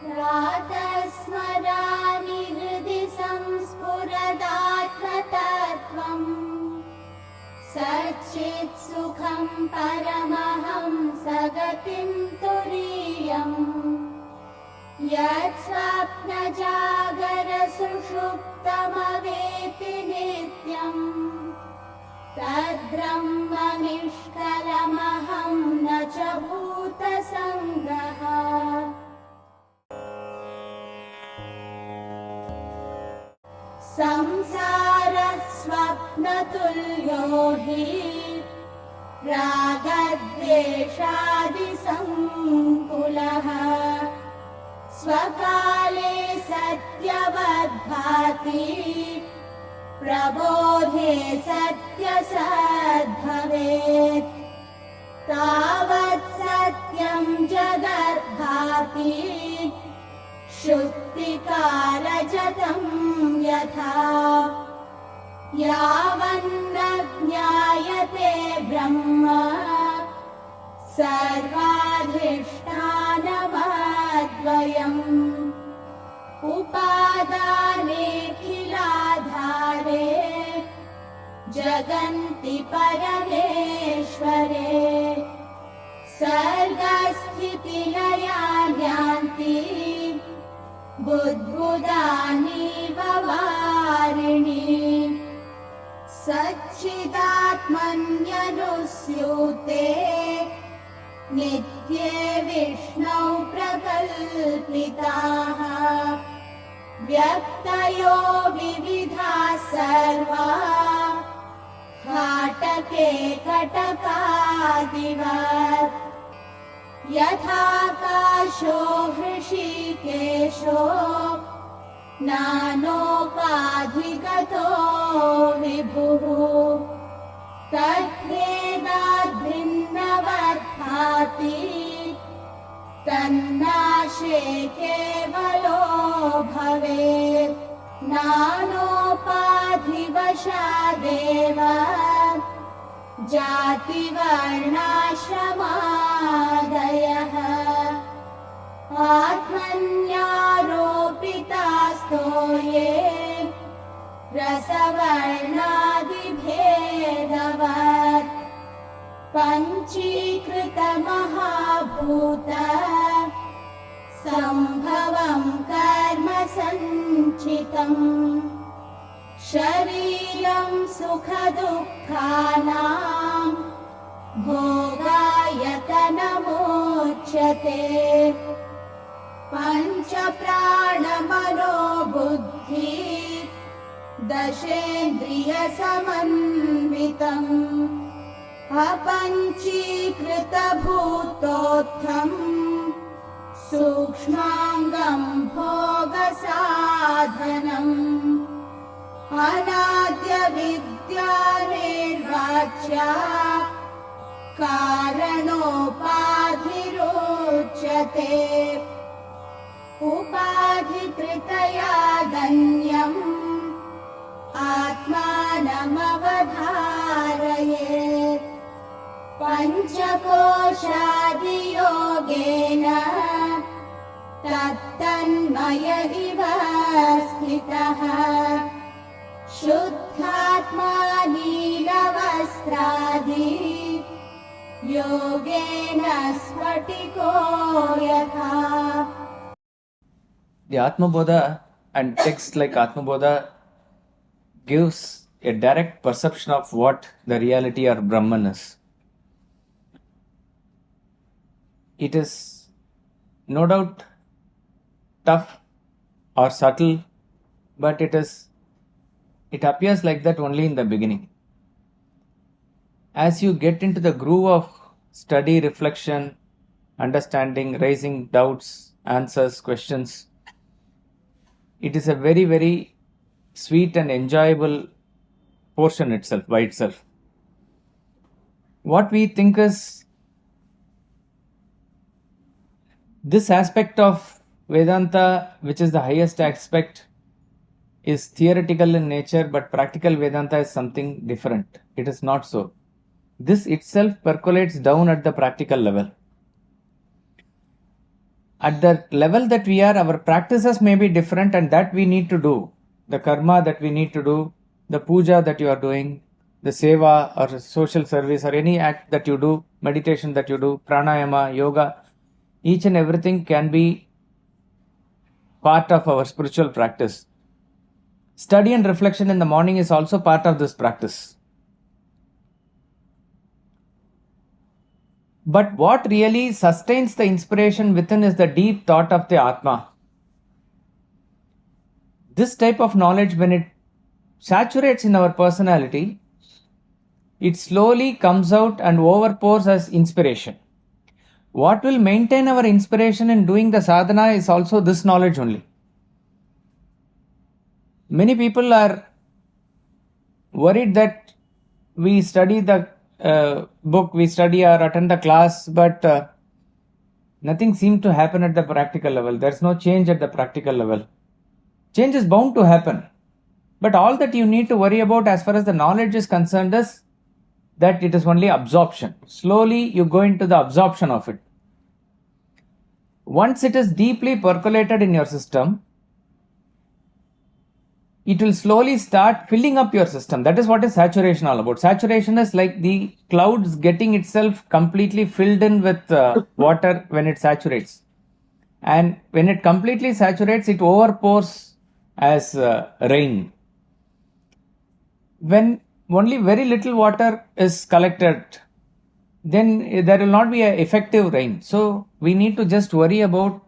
प्रातस्मरामि हृदि संस्फुरदात्मतत्त्वम् सच्चित्सुखं परमहंसगतिं तुरीयम् यत्स्वप्नजागरसुषुप्तमवेति नित्यम् तद्ब्रह्म निष्कलमहं न च भूतसङ्गः। संसारस्वप्नतुल्यो हि रागद्वेषादिसङ्कुलः स्वकाले सत्यवद्भाति प्रबोधे सत्यसद्भवेत् तावत् सत्यं जगद्भाति शुक्तिकारजतं यथा यावन्न ज्ञायते ब्रह्म सर्वाधिष्ठानमद्वयम् उपादानेऽखिलाधारे जगन्ति परमेश्वरे सर्गस्थितिलयान्यान्ति बुद्बुदानीव वारिणि सच्चिदात्मन्यनुस्यूते नित्ये विष्णौ प्रकल्पिताः व्यक्तयो विविधाः सर्वा हाटके कटकादिवत् यथाकाशो हृषीकेशो नानोपाधिगतो विभुः तद्भेदाद्भिन्नवद्भाति तन्नाशे केवलो भवेत् नानोपाधिवशादेव जातिवर्णाश्रमादयः आत्मन्यारोपितास्तो ये रसवर्णादिभेदवत् पञ्चीकृतमहाभूत सम्भवं कर्म सञ्चितम् शरीरं सुखदुःखानां भोगायतनमुच्यते पञ्चप्राणमनो बुद्धि दशेन्द्रियसमन्वितम् अपञ्चीकृतभूतोत्थं सूक्ष्माङ्गं भोगसाधनम् अनाद्यविद्यानिर्वाच्या कारणोपाधिरुच्यते उपाधिकृतयादन्यम् आत्मानमवधारयेत् पञ्चकोशादियोगेन तत्तन्मय इव स्थितः शुद्धात्मा नीलवस्त्रादि योगेन स्फटिको यथा. The Atma Bodha and texts like Atma Bodha gives a direct perception of what the reality or Brahman is. It is no doubt tough or subtle, but it appears like that only in the beginning. As you get into the groove of study, reflection, understanding, raising doubts, answers, questions, it is a very, very sweet and enjoyable portion itself, by itself. What we think is this aspect of Vedanta, which is the highest aspect, is theoretical in nature, but practical Vedanta is something different. It is not so. This itself percolates down at the practical level. at the level that we are, our practices may be different, and that we need to do. The karma that we need to do, the puja that you are doing, the seva or social service or any act that you do, meditation that you do, pranayama, yoga, each and everything can be part of our spiritual practice. Study and reflection in the morning is also part of this practice. But what really sustains the inspiration within is the deep thought of the Atma. This type of knowledge, when it saturates in our personality, it slowly comes out and overpours as inspiration. What will maintain our inspiration in doing the sadhana is also this knowledge only. Many people are worried that we study the book, we study or attend the class, but nothing seems to happen at the practical level. There's no change at the practical level. Change is bound to happen. But all that you need to worry about as far as the knowledge is concerned is that it is only absorption. Slowly you go into the absorption of it. Once it is deeply percolated in your system, it will slowly start filling up your system. That is what is saturation all about. Saturation is like the clouds getting itself completely filled in with water when it saturates. And when it completely saturates, it overpours as rain. When only very little water is collected, then there will not be an effective rain. So we need to just worry about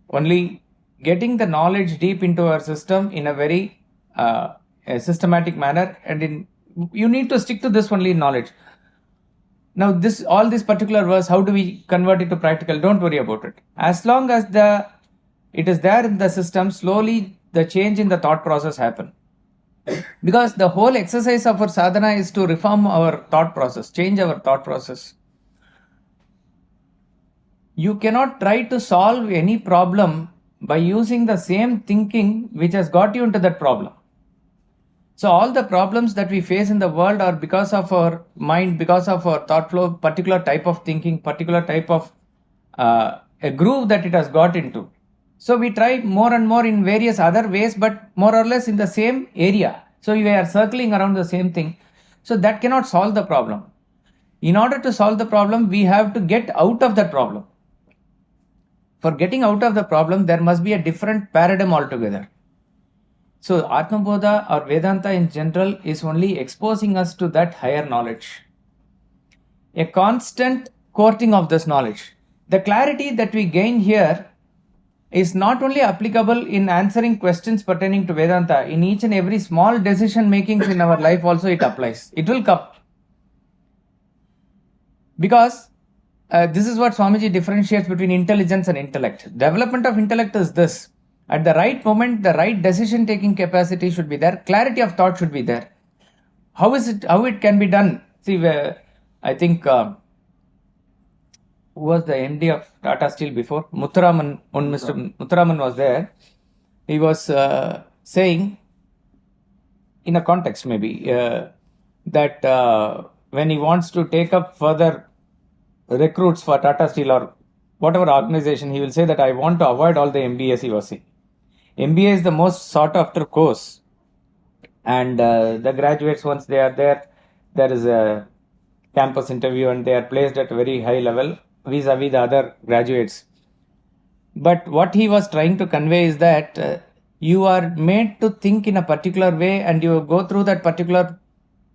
only getting the knowledge deep into our system in a very a systematic manner, and you need to stick to this only knowledge. Now all this particular verse, how do we convert it to practical? Don't worry about it. As long as it is there in the system, slowly the change in the thought process happen. Because the whole exercise of our sadhana is to reform our thought process, change our thought process. You cannot try to solve any problem by using the same thinking which has got you into that problem. So all the problems that we face in the world are because of our mind, because of our thought flow, particular type of thinking, particular type of a groove that it has got into. So we try more and more in various other ways, but more or less in the same area. So we are circling around the same thing. So that cannot solve the problem. In order to solve the problem, we have to get out of that problem. For getting out of the problem, there must be a different paradigm altogether. So Atma Bodha or Vedanta in general is only exposing us to that higher knowledge. A constant courting of this knowledge. The clarity that we gain here is not only applicable in answering questions pertaining to Vedanta, in each and every small decision makings in our life also it applies. It will come. Because this is what Swamiji differentiates between intelligence and intellect. Development of intellect is this. At the right moment, the right decision taking capacity should be there. Clarity of thought should be there. How it can be done? See, I think who was the MD of Tata Steel before? Muthuraman, when Mr. Muthuraman was there, he was saying, in a context maybe, that when he wants to take up further recruits for Tata Steel or whatever organization, he will say that I want to avoid all the MBAs, he was saying. MBA is the most sought after course, and the graduates, once they are there, there is a campus interview and they are placed at a very high level vis-a-vis the other graduates. But what he was trying to convey is that you are made to think in a particular way, and you go through that particular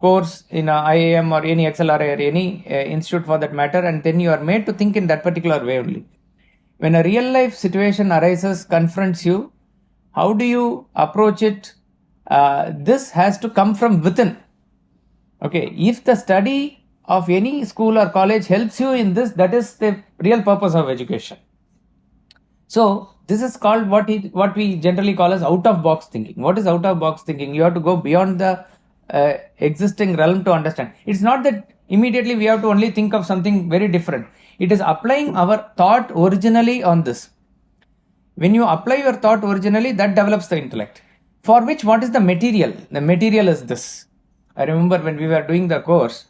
course in a IIM or any XLRI or any institute for that matter, and then you are made to think in that particular way only. When a real life situation arises, confronts you, how do you approach it? This has to come from within. Okay, if the study of any school or college helps you in this, that is the real purpose of education. So this is called what we generally call as out of box thinking. What is out of box thinking? You have to go beyond the existing realm to understand. It's not that immediately we have to only think of something very different. It is applying our thought originally on this. When you apply your thought originally, that develops the intellect. For which, what is the material? The material is this. I remember when we were doing the course,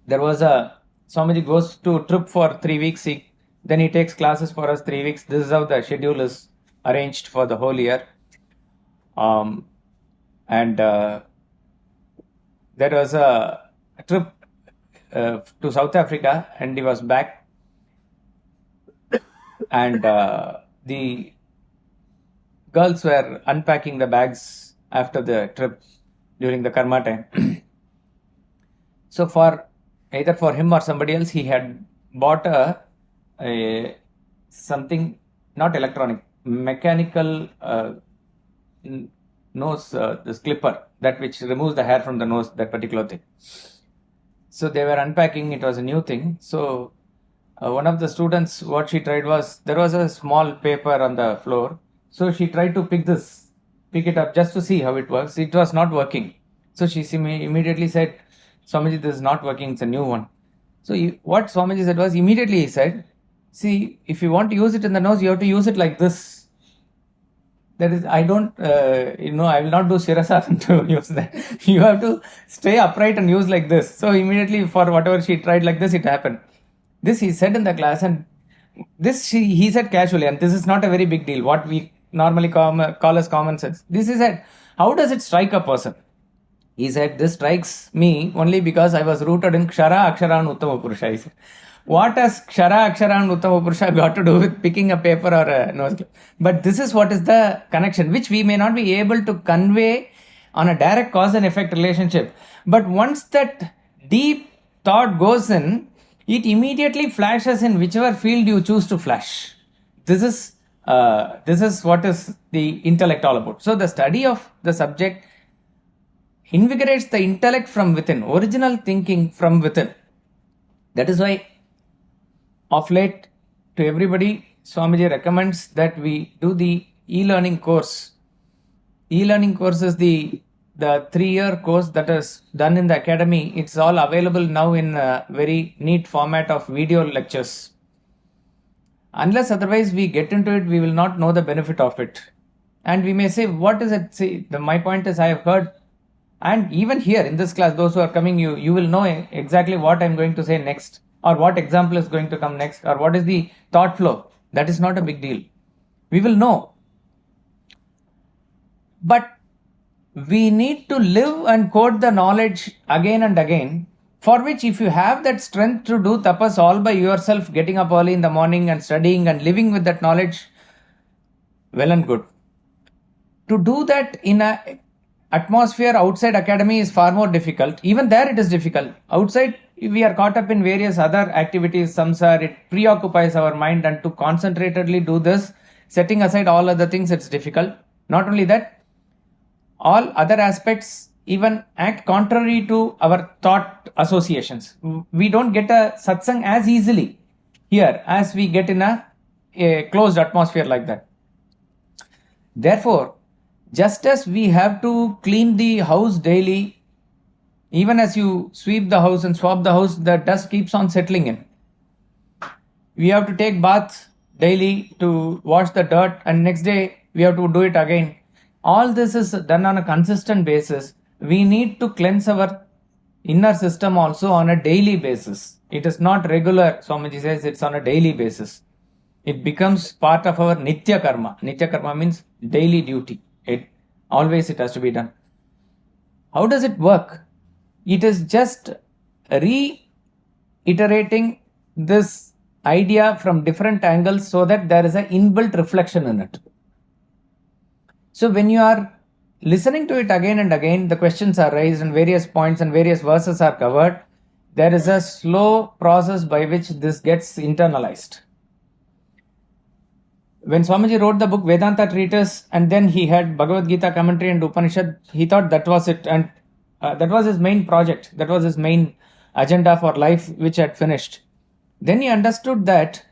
there was Swamiji goes to trip for 3 weeks. He Then he takes classes for us 3 weeks. This is how the schedule is arranged for the whole year. And there was a trip to South Africa, and he was back. And the girls were unpacking the bags after the trip during the karma time. So for either for him or somebody else, he had bought a something, not electronic, mechanical nose, this clipper, that which removes the hair from the nose, that particular thing. So they were unpacking, it was a new thing. So one of the students, what she tried was, there was a small paper on the floor. So she tried to pick it up just to see how it works. It was not working. So she immediately said, Swamiji, this is not working, it's a new one. So what Swamiji said was, immediately he said, see, if you want to use it in the nose, you have to use it like this. That is, I don't, I will not do Shirasana to use that. You have to stay upright and use like this. So immediately, for whatever she tried like this, it happened. This he said in the class, and this he said casually, and this is not a very big deal, what we normally call as common sense. This he said, how does it strike a person? He said, this strikes me only because I was rooted in Kshara, Akshara and Uttama Purusha. He said, what has Kshara, Akshara and Uttama Purusha got to do with picking a paper or a nose clip? But this is what is the connection, which we may not be able to convey on a direct cause and effect relationship. But once that deep thought goes in, it immediately flashes in whichever field you choose to flash. This is what is the intellect all about. So the study of the subject invigorates the intellect from within, original thinking from within. That is why of late to everybody, Swamiji recommends that we do the e-learning course. E-learning course is the 3-year course that is done in the academy. It's all available now in a very neat format of video lectures. Unless otherwise we get into it, we will not know the benefit of it. And we may say, what is it? See, my point is, I have heard, and even here in this class, those who are coming, you will know exactly what I'm going to say next, or what example is going to come next, or what is the thought flow. That is not a big deal. We will know. But we need to live and quote the knowledge again and again, for which if you have that strength to do tapas all by yourself, getting up early in the morning and studying and living with that knowledge, well and good. To do that in a atmosphere outside academy is far more difficult. Even there it is difficult. Outside we are caught up in various other activities, samsara, it preoccupies our mind, and to concentratedly do this, setting aside all other things, it's difficult. Not only that, all other aspects even act contrary to our thought associations. We don't get a satsang as easily here as we get in a closed atmosphere like that. Therefore, just as we have to clean the house daily, even as you sweep the house and swab the house, the dust keeps on settling in. We have to take bath daily to wash the dirt, and next day we have to do it again. All this is done on a consistent basis. We need to cleanse our inner system also on a daily basis. It is not regular. Swamiji says it's on a daily basis. It becomes part of our nitya karma. Nitya karma means daily duty. It has to be done. How does it work? It is just reiterating this idea from different angles so that there is an inbuilt reflection in it. So when you are listening to it again and again, the questions are raised and various points and various verses are covered. There is a slow process by which this gets internalized. When Swamiji wrote the book Vedanta Treatise, and then he had Bhagavad Gita commentary and Upanishad, he thought that was it, and that was his main project, that was his main agenda for life, which had finished. Then he understood that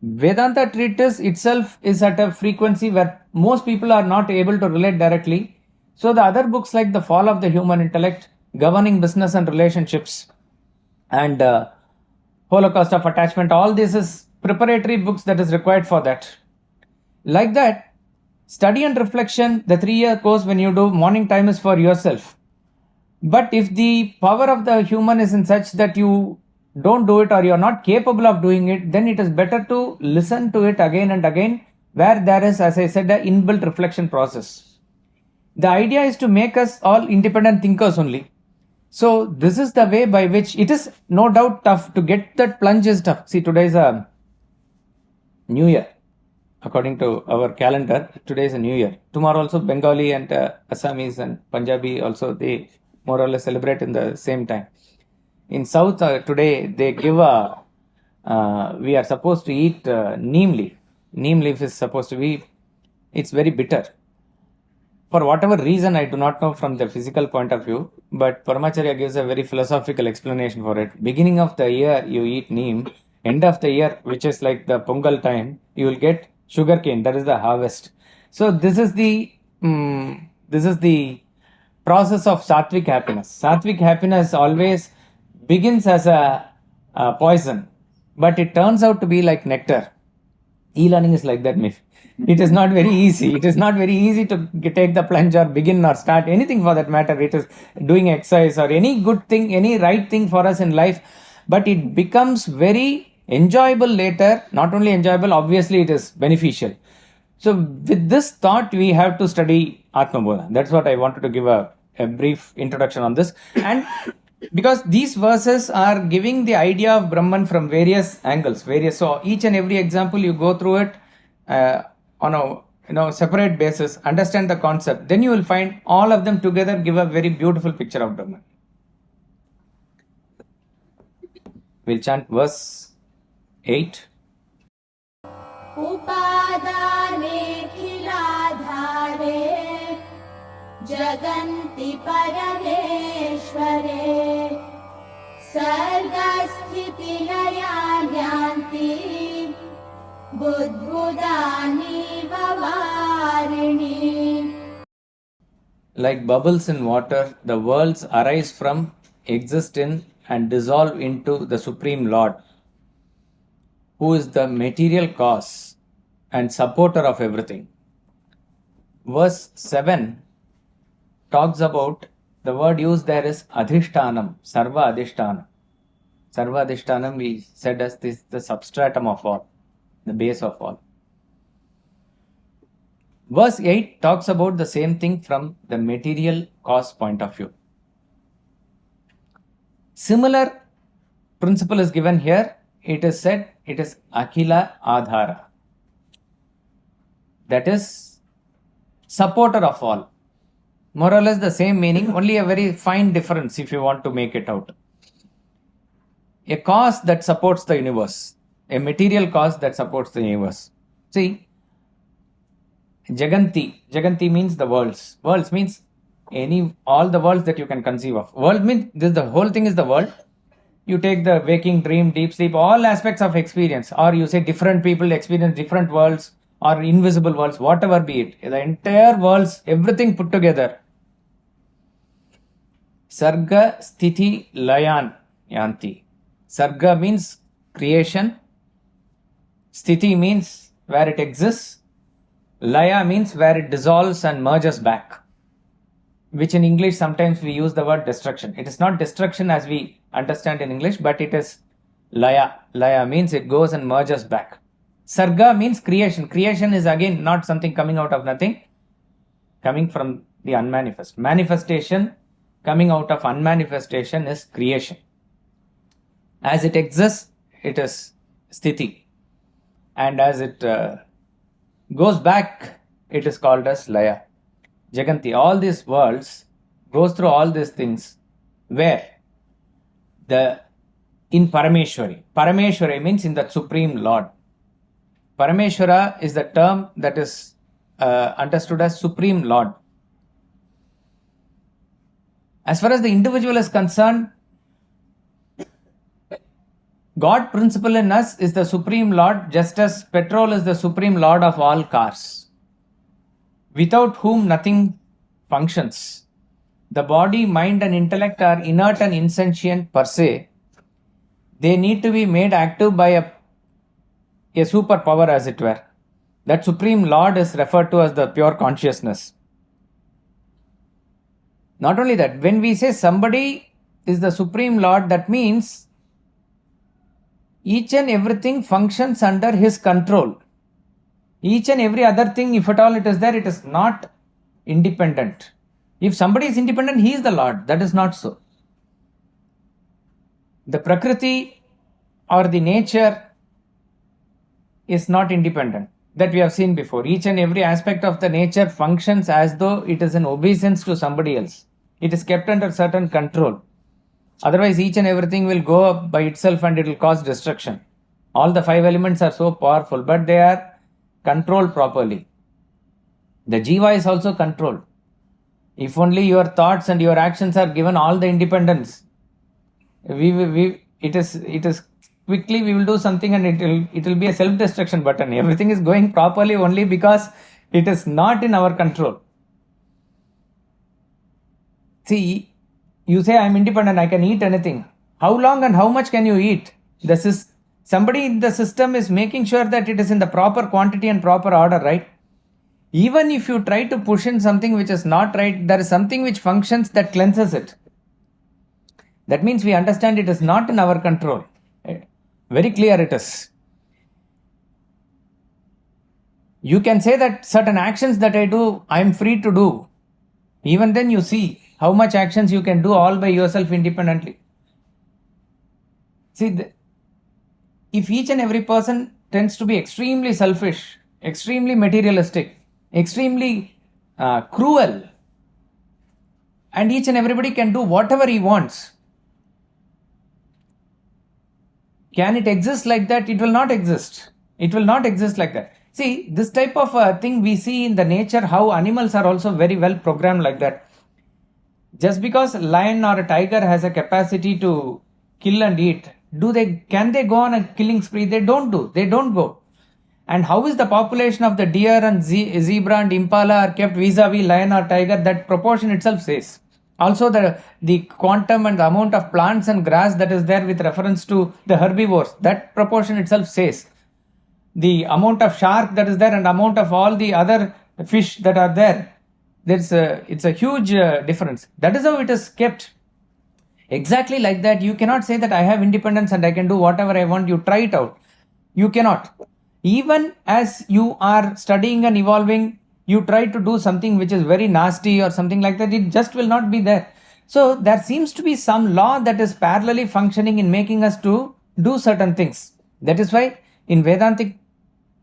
Vedanta Treatise itself is at a frequency where most people are not able to relate directly. So the other books like The Fall of the Human Intellect, Governing Business and Relationships, and Holocaust of Attachment, all this is preparatory books that is required for that. Like that, study and reflection, the 3-year course when you do, morning time is for yourself. But if the power of the human is in such that you don't do it or you're not capable of doing it, then it is better to listen to it again and again, where there is, as I said, an inbuilt reflection process. The idea is to make us all independent thinkers only. So this is the way by which it is no doubt tough to get that plunge is tough. See, today is a New Year. According to our calendar, today is a New Year. Tomorrow also Bengali and Assamese and Punjabi also, they more or less celebrate in the same time. In South today they give a, we are supposed to eat neem leaf. Neem leaf is supposed to be, it's very bitter. For whatever reason, I do not know from the physical point of view, but Paramacharya gives a very philosophical explanation for it. Beginning of the year, you eat neem. End of the year, which is like the Pongal time, you will get sugarcane. That is the harvest. So this is the process of sattvic happiness. Sattvic happiness always begins as a poison, but it turns out to be like nectar. E-learning is like that, maybe. It is not very easy. It is not very easy to take the plunge or begin or start anything for that matter. It is doing exercise or any good thing, any right thing for us in life, but it becomes very enjoyable later. Not only enjoyable, obviously it is beneficial. So with this thought, we have to study Atma Bodha. That's what I wanted to give a brief introduction on this. And because these verses are giving the idea of Brahman from various angles, so each and every example you go through it on a separate basis, understand the concept, then you will find all of them together give a very beautiful picture of Brahman. We'll chant verse 8. उपादाने खिलाधारे जगन्ति परमेश्वरे सर्गस्थितिलयान्यान्ति बुद्बुदानि वारिणि. Like bubbles in water, the worlds arise from, exist in, and dissolve into the Supreme Lord, who is the material cause and supporter of everything. Verse 7 talks about, the word used there is adhishtanam, sarva adhishtanam. Sarva adhishtanam we said as this the substratum of all, the base of all. Verse 8 talks about the same thing from the material cause point of view. Similar principle is given here. It is said it is Akila Adhara. That is supporter of all. More or less the same meaning, only a very fine difference if you want to make it out. A cause that supports the universe. A material cause that supports the universe. See, Jaganti. Jaganti means the worlds. Worlds means all the worlds that you can conceive of. World means the whole thing is the world. You take the waking, dream, deep sleep, all aspects of experience, or you say different people experience different worlds or invisible worlds, whatever be it. The entire worlds, everything put together. Sarga Sthiti Layan Yanti. Sarga means creation. Sthiti means where it exists. Laya means where it dissolves and merges back. Which in English sometimes we use the word destruction. It is not destruction as we understand in English, but it is Laya. Laya means it goes and merges back. Sarga means creation. Creation is again not something coming out of nothing, coming from the unmanifest. Manifestation coming out of unmanifestation is creation. As it exists, it is Sthiti. And as it goes back, it is called as Laya. Jaganti, all these worlds goes through all these things where in Parameshwari. Parameshwari means in the Supreme Lord. Parameshwara is the term that is understood as Supreme Lord. As far as the individual is concerned, God principle in us is the Supreme Lord, just as petrol is the Supreme Lord of all cars, without whom nothing functions. The body, mind and intellect are inert and insentient per se. They need to be made active by a superpower, as it were. That Supreme Lord is referred to as the pure consciousness. Not only that, when we say somebody is the Supreme Lord, that means each and everything functions under his control. Each and every other thing, if at all it is there, it is not independent. If somebody is independent, he is the Lord. That is not so. The Prakriti or the nature is not independent. That we have seen before. Each and every aspect of the nature functions as though it is in obeisance to somebody else. It is kept under certain control. Otherwise, each and everything will go up by itself and it will cause destruction. All the 5 elements are so powerful, but they are controlled properly. The jiva is also controlled. If only your thoughts and your actions are given all the independence, it is quickly we will do something and it will be a self-destruction button. Everything is going properly only because it is not in our control. See, you say I am independent, I can eat anything. How long and how much can you eat? Somebody in the system is making sure that it is in the proper quantity and proper order, right? Even if you try to push in something which is not right, there is something which functions that cleanses it. That means we understand it is not in our control. Very clear it is. You can say that certain actions that I do, I am free to do. Even then you see how much actions you can do all by yourself independently. See, if each and every person tends to be extremely selfish, extremely materialistic, extremely cruel, and each and everybody can do whatever he wants, can it exist like that? It will not exist. It will not exist like that. See, this type of thing we see in the nature, how animals are also very well programmed like that. Just because a lion or a tiger has a capacity to kill and eat, can they go on a killing spree? They don't go. And how is the population of the deer and zebra and impala are kept vis-a-vis lion or tiger? That proportion itself says. Also the quantum and the amount of plants and grass that is there with reference to the herbivores, that proportion itself says. The amount of shark that is there and amount of all the other fish that are there, it's a huge difference. That is how it is kept. Exactly like that, you cannot say that I have independence and I can do whatever I want. You try it out. You cannot. Even as you are studying and evolving, you try to do something which is very nasty or something like that, it just will not be there. So there seems to be some law that is parallelly functioning in making us to do certain things. That is why in Vedantic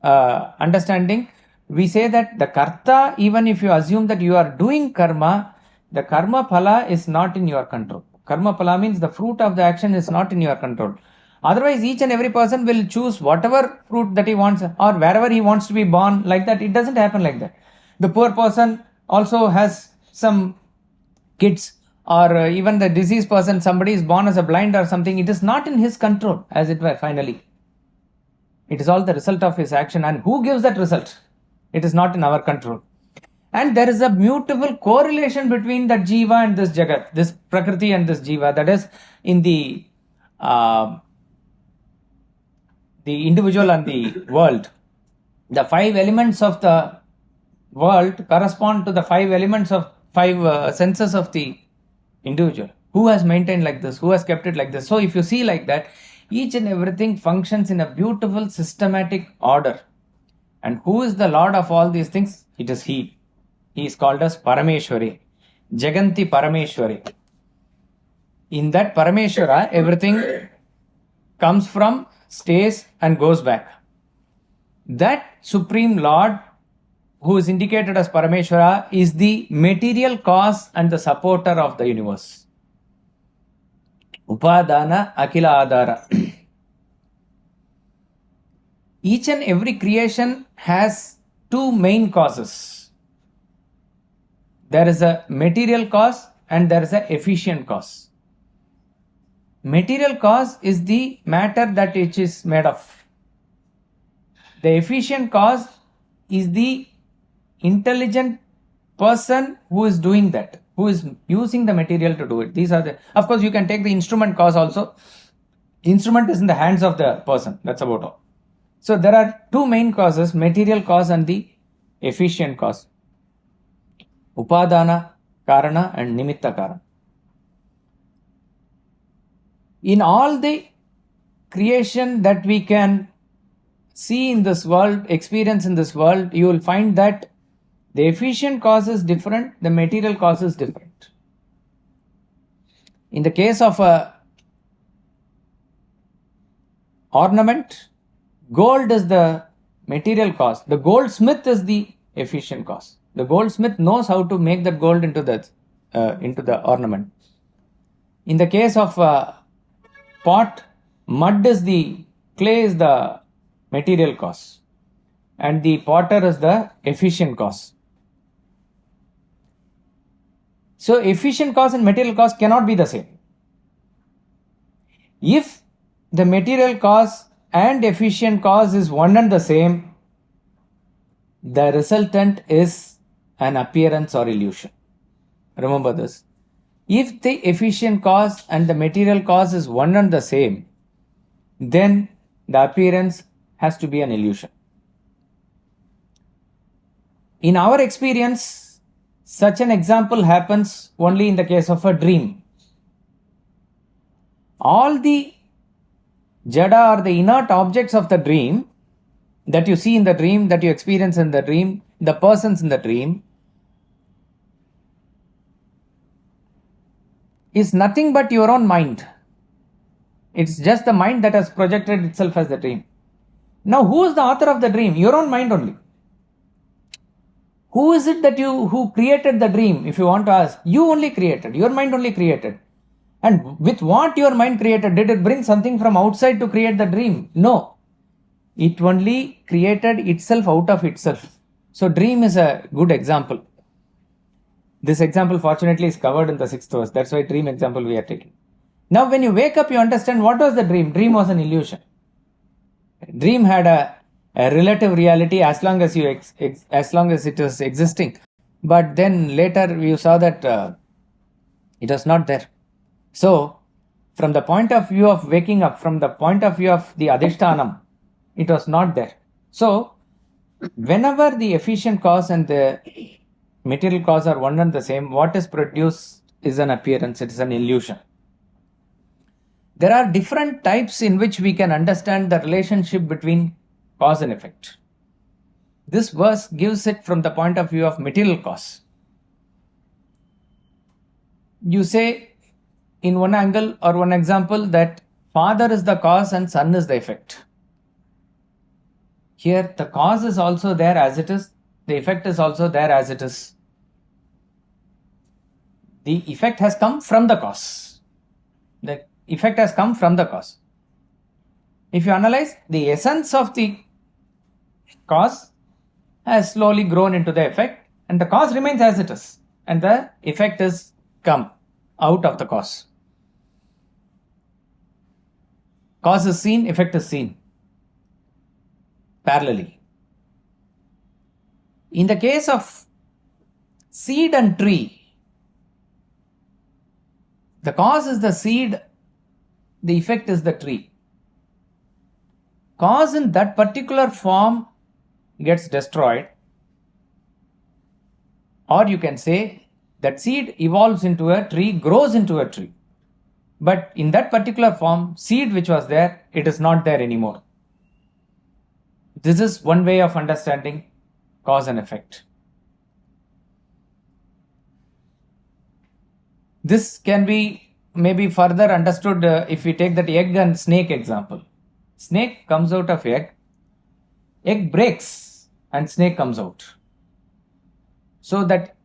understanding, we say that the karta, even if you assume that you are doing karma, the karma phala is not in your control. Karma phala means the fruit of the action is not in your control. Otherwise, each and every person will choose whatever fruit that he wants or wherever he wants to be born, like that. It doesn't happen like that. The poor person also has some kids, or even the diseased person, somebody is born as a blind or something. It is not in his control, as it were, finally. It is all the result of his action. And who gives that result? It is not in our control. And there is a beautiful correlation between that jiva and this jagat, this prakriti and this jiva. That is in the individual and the world. The 5 elements of the world correspond to the 5 elements of 5 senses of the individual. Who has maintained like this? Who has kept it like this? So if you see like that, each and everything functions in a beautiful systematic order. And who is the Lord of all these things? It is He. He is called as Parameshwari. Jaganti Parameshwari. In that Parameshwara, everything comes from, stays and goes back. That Supreme Lord, who is indicated as Parameshwara, is the material cause and the supporter of the universe. Upadana Akila Adara. Each and every creation has 2 main causes. There is a material cause and there is an efficient cause. Material cause is the matter that it is made of. The efficient cause is the intelligent person who is doing that, who is using the material to do it. These are of course, you can take the instrument cause also. Instrument is in the hands of the person. That's about all. So there are 2 main causes, material cause and the efficient cause. Upadana Karana and Nimitta Karana. In all the creation that we can see in this world, experience in this world, you will find that the efficient cause is different, the material cause is different. In the case of a ornament, gold is the material cause. The goldsmith is the efficient cause. The goldsmith knows how to make that gold into the ornament. In the case of a pot, clay is the material cause, and the potter is the efficient cause. So efficient cause and material cause cannot be the same. If the material cause and efficient cause is one and the same, the resultant is an appearance or illusion. Remember this. If the efficient cause and the material cause is one and the same, then the appearance has to be an illusion. In our experience, such an example happens only in the case of a dream. All the jada or the inert objects of the dream that you see in the dream, that you experience in the dream, the persons in the dream, is nothing but your own mind. It's just the mind that has projected itself as the dream. Now, who is the author of the dream? Your own mind only. Who is it who created the dream? If you want to ask, you only created, your mind only created. And with what your mind created, did it bring something from outside to create the dream? No. It only created itself out of itself. So dream is a good example. This example fortunately is covered in the 6th verse. That's why dream example we are taking. Now when you wake up, you understand what was the dream. Dream was an illusion. Dream had a relative reality as long as it was existing. But then later you saw that it was not there. So from the point of view of waking up, from the point of view of the adhishtanam, it was not there. So whenever the efficient cause and the material cause are one and the same, what is produced is an appearance, it is an illusion. There are different types in which we can understand the relationship between cause and effect. This verse gives it from the point of view of material cause. You say in one angle or one example that father is the cause and son is the effect. Here the cause is also there as it is, the effect is also there as it is. The effect has come from the cause. The effect has come from the cause. If you analyze, the essence of the cause has slowly grown into the effect, and the cause remains as it is, and the effect is come out of the cause. Cause is seen, effect is seen parallelly. In the case of seed and tree, the cause is the seed, the effect is the tree. Cause in that particular form gets destroyed, or you can say that seed evolves into a tree, grows into a tree. But in that particular form, seed which was there, it is not there anymore. This is one way of understanding cause and effect. This can be maybe further understood if we take that egg and snake example. Snake comes out of egg breaks and snake comes out. So that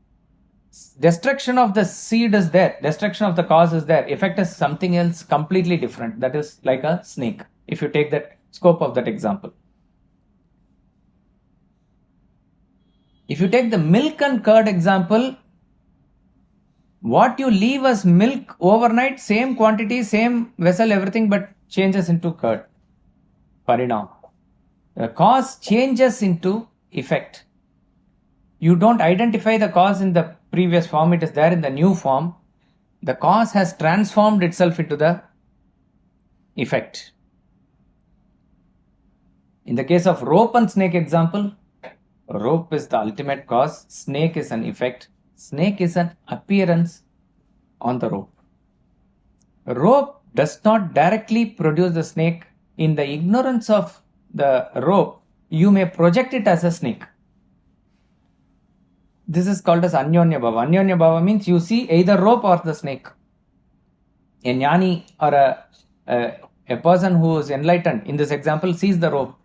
destruction of the seed is there, destruction of the cause is there, effect is something else completely different. That is like a snake, if you take that scope of that example. If you take the milk and curd example, what you leave as milk overnight, same quantity, same vessel, everything, but changes into curd. Parinam. The cause changes into effect. You don't identify the cause in the previous form, it is there in the new form. The cause has transformed itself into the effect. In the case of rope and snake example, rope is the ultimate cause, snake is an effect. Snake is an appearance on the rope. Rope does not directly produce the snake in the ignorance of the rope, you may project it as a snake. This is called as Anyonya Bhava. Anyonya Bhava means you see either rope or the snake. A jnani or a person who is enlightened, in this example, sees the rope.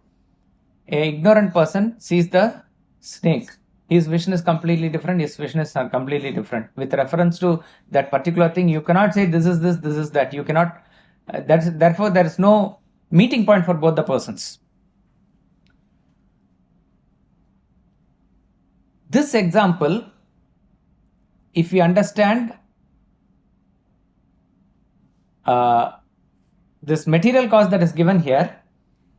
A ignorant person sees the snake. His vision is completely different, his vision is completely different. With reference to that particular thing, you cannot say this is this, this is that. You cannot, therefore there is no meeting point for both the persons. This example, if we understand this material cause that is given here,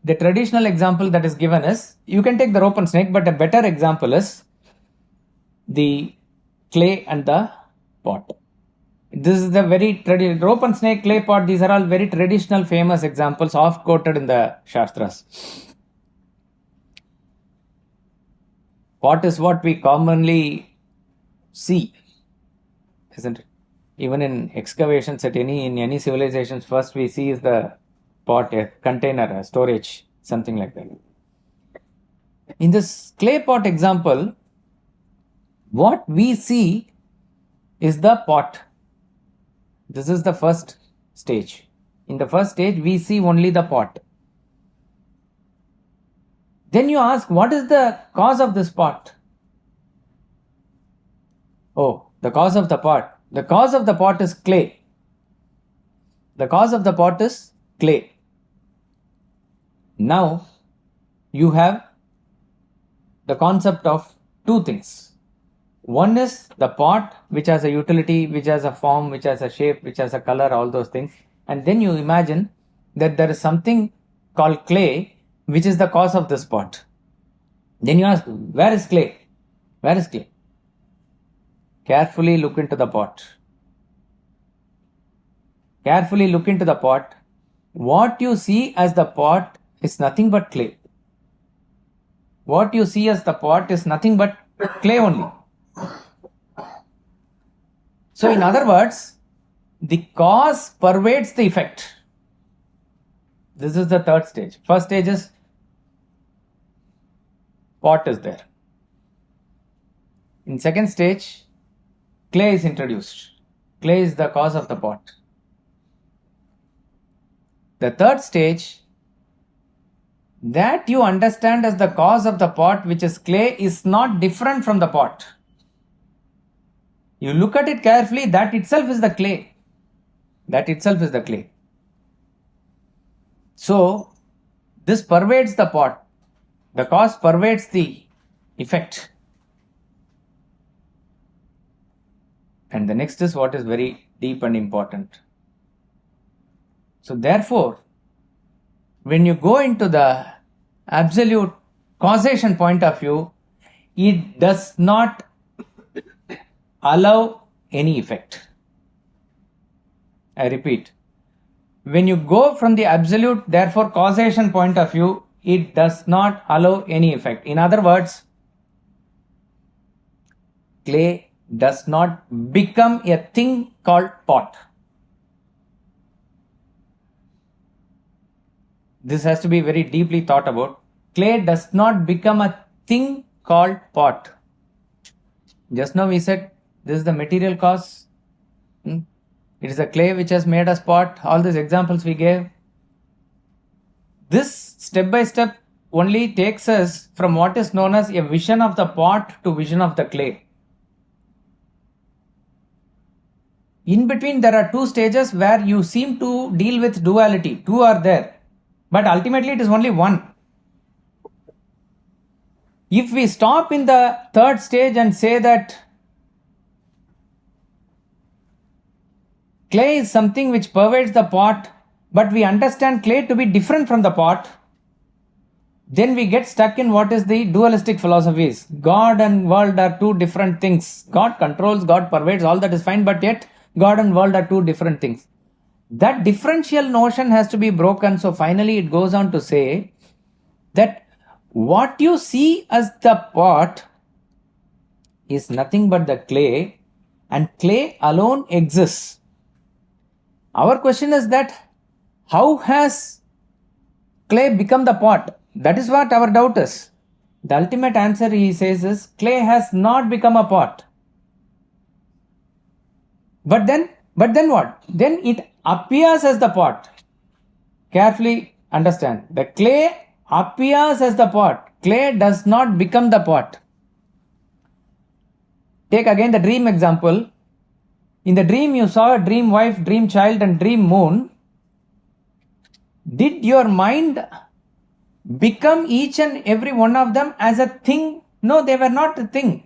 the traditional example that is given is, you can take the rope and snake, but a better example is the clay and the pot. This is the very rope and snake, clay, pot, these are all very traditional famous examples, oft quoted in the Shastras. Pot is what we commonly see, isn't it? Even in excavations in any civilizations, first we see is the pot, a container, a storage, something like that. In this clay pot example, what we see is the pot. This is the first stage. In the first stage, we see only the pot. Then you ask, what is the cause of this pot? Oh, the cause of the pot. The cause of the pot is clay. The cause of the pot is clay. Now, you have the concept of two things. One is the pot, which has a utility, which has a form, which has a shape, which has a color, all those things. And then you imagine that there is something called clay, which is the cause of this pot. Then you ask, where is clay? Where is clay? Carefully look into the pot. Carefully look into the pot. What you see as the pot is nothing but clay. What you see as the pot is nothing but clay only. So in other words, the cause pervades the effect. This is the third stage. First stage is pot is there. In second stage, clay is introduced. Clay is the cause of the pot. The third stage, that you understand as the cause of the pot, which is clay, is not different from the pot. You look at it carefully, that itself is the clay. That itself is the clay. So, this pervades the pot. The cause pervades the effect. And the next is what is very deep and important. So therefore, when you go into the absolute causation point of view, it does not allow any effect. I repeat, when you go from the absolute, therefore, causation point of view, it does not allow any effect. In other words, clay does not become a thing called pot. This has to be very deeply thought about. Clay does not become a thing called pot. Just now we said this is the material cause. It is the clay which has made us pot. All these examples we gave. This step by step only takes us from what is known as a vision of the pot to vision of the clay. In between there are two stages where you seem to deal with duality. Two are there. But ultimately it is only one. If we stop in the third stage and say that clay is something which pervades the pot, but we understand clay to be different from the pot, then we get stuck in what is the dualistic philosophies. God and world are two different things. God controls, God pervades, all that is fine, but yet God and world are two different things. That differential notion has to be broken. So finally it goes on to say that what you see as the pot is nothing but the clay, and clay alone exists. Our question is that how has clay become the pot? That is what our doubt is. The ultimate answer, he says, is clay has not become a pot. But then what? Then it appears as the pot. Carefully understand. The clay appears as the pot. Clay does not become the pot. Take again the dream example. In the dream, you saw a dream wife, dream child, and dream moon. Did your mind become each and every one of them as a thing? No, they were not a thing.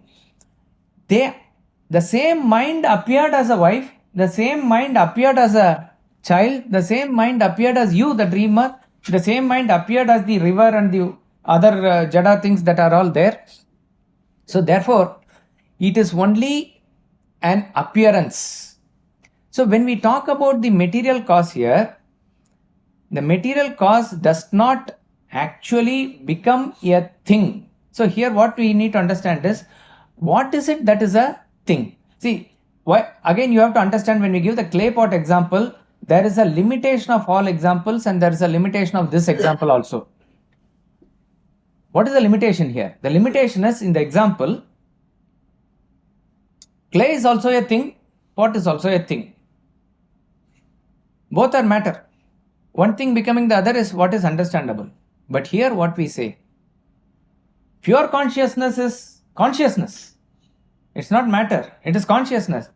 The same mind appeared as a wife, the same mind appeared as a child, the same mind appeared as you, the dreamer, the same mind appeared as the river and the other jada things that are all there. So therefore, it is only an appearance. So when we talk about the material cause here, the material cause does not actually become a thing. So here what we need to understand is, what is it that is a thing? See, why again you have to understand, when we give the clay pot example, there is a limitation of all examples and there is a limitation of this example also. What is the limitation here? The limitation is, in the example, clay is also a thing, pot is also a thing. Both are matter. One thing becoming the other is what is understandable. But here what we say, pure consciousness is consciousness. It's not matter, it is consciousness.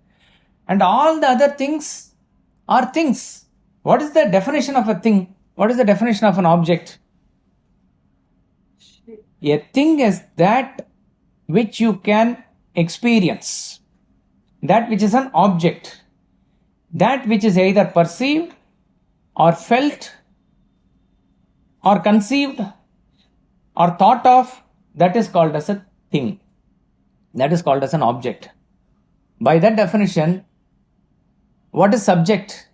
And all the other things are things. What is the definition of a thing? What is the definition of an object? A thing is that which you can experience. That which is an object. That which is either perceived or felt or conceived or thought of, that is called as a thing. That is called as an object. By that definition, what is subject?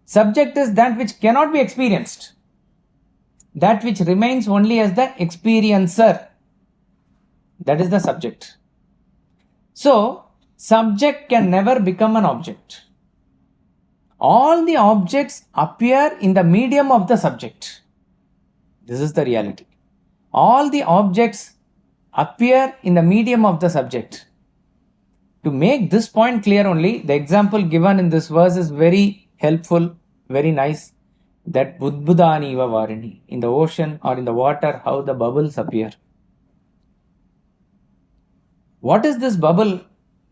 Subject is that which cannot be experienced. That which remains only as the experiencer. That is the subject. So, subject can never become an object. All the objects appear in the medium of the subject. This is the reality. All the objects appear in the medium of the subject. To make this point clear only, the example given in this verse is very helpful, very nice. That budbudani iva varini, in the ocean or in the water, how the bubbles appear. What is this bubble?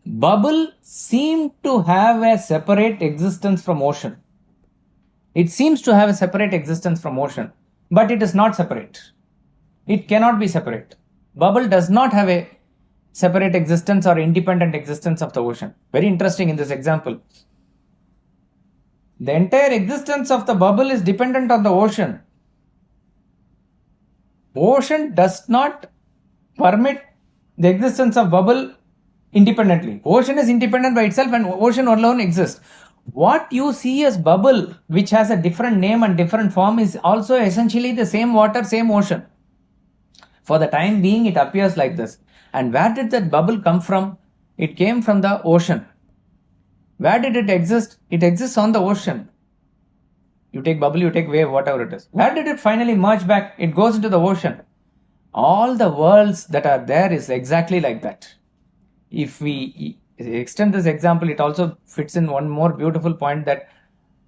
Bubble seems to have a separate existence from ocean. It seems to have a separate existence from ocean, but it is not separate. It cannot be separate. Bubble does not have a separate existence or independent existence of the ocean. Very interesting in this example. The entire existence of the bubble is dependent on the ocean. Ocean does not permit the existence of bubble independently. Ocean is independent by itself and ocean alone exists. What you see as bubble, which has a different name and different form, is also essentially the same water, same ocean. For the time being, it appears like this. And where did that bubble come from? It came from the ocean. Where did it exist? It exists on the ocean. You take bubble, you take wave, whatever it is. Where did it finally merge back? It goes into the ocean. All the worlds that are there is exactly like that. If we extend this example, it also fits in one more beautiful point, that